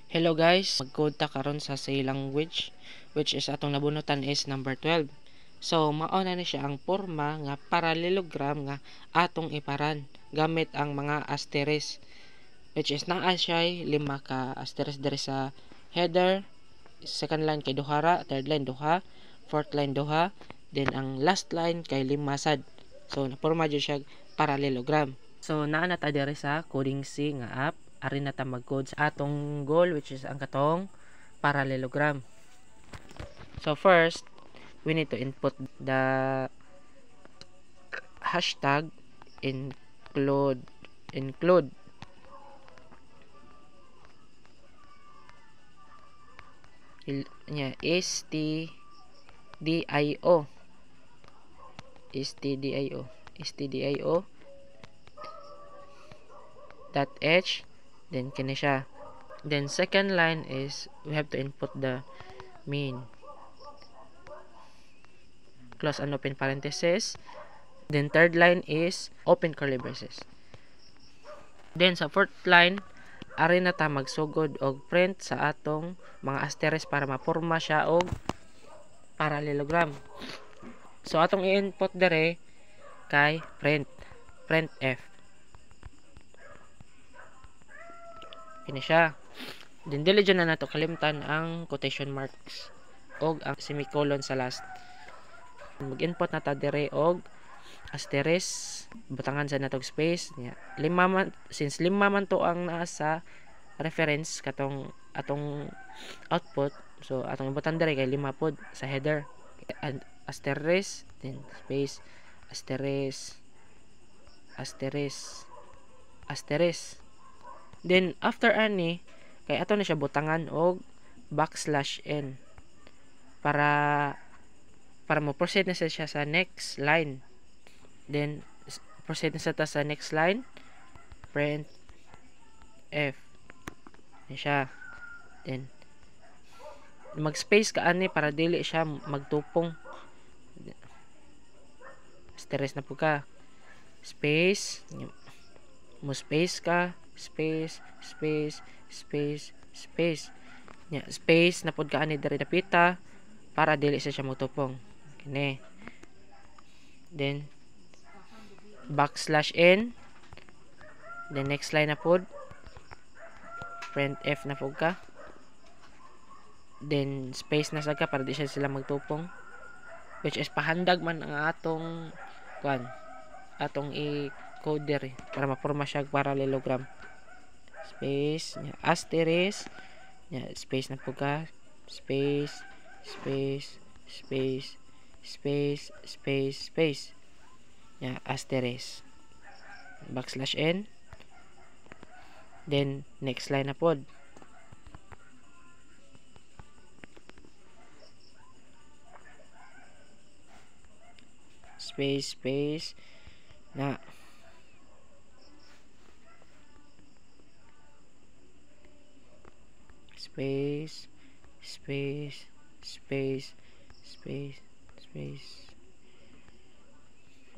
Hello guys, mag-code ta karon sa C language which is atong nabunutan is number 12. So mauna na siya ang porma nga parallelogram nga atong iparan gamit ang mga asterisk which is naa siya 5 ka asterisk diri sa header, second line kay duha, third line duha, fourth line duha, then ang last line kay 5 sad. So naporma jud siya parallelogram. So naa na ta diri sa coding C nga app. Ari na ta mag-code sa atong goal which is ang katong parallelogram. So first, we need to input the hashtag include stdio .h, then kini siya. Then second line is we have to input the mean, close and open parenthesis. Then third line is open curly braces. Then sa fourth line, ari na ta magsugod og print sa atong mga asterisk para maporma siya og parallelogram. So atong i-input dire kay print f. Kini siya. Then dili dyan na nato kalimtan ang quotation marks og ang semicolon sa last. Mag-input na ta dire og asterisk, butangan sa natog space nya. Since 5 man to ang naa sa reference katong atong output, so atong ibutan dire kay 5 pod sa header. And asterisk, then space, asterisk. Then after ani kay ato na siya butangan og \n para mo proceed na siya sa next line. Then proceed na sa next line, print f. Yan siya. Then mag-space ka ani para dili siya magtupong. Asterisk na po ka. Space, mo space ka, space. Space na pod ka ani diri dapita para dili siya magtupong. Kini. Then \n, the next line na pod print f na pod ka, then space na sad ka para di siya sila magtupong, which is pahandag man ang atong i-code diri para maporma siya parallelogram. Space, asterisk, space na pod ka, space, asterisk, \n, then next line na pod, space na space,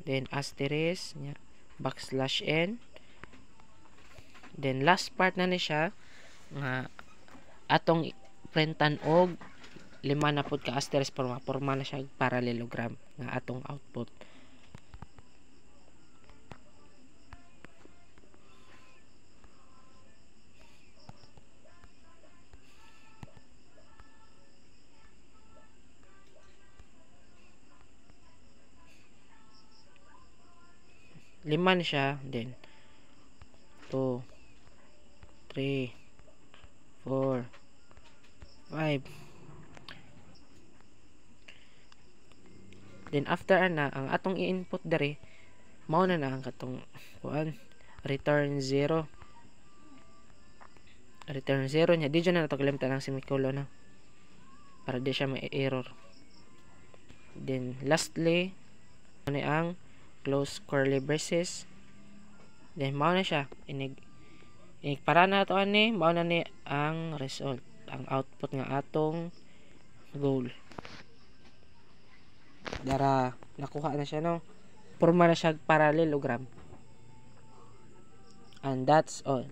then asterisk, \n, then last part na ni siya nga atong printan og 5 na pod ka asterisk para maporma na siya parallelogram nga atong output. Lima na siya, then 2, 3, 4, 5. Then after na ang atong i-input dere, mao na ang katong return 0. Return 0 nya di na nato kalimtan ang semicolon na para di siya ma-error. Then lastly ano ang close curly braces. Then mao na siya inig para na to ani mao na ni ang result, ang output nga atong goal. Dara nakuha na siya no. Porma na siya parallelogram. And that's all.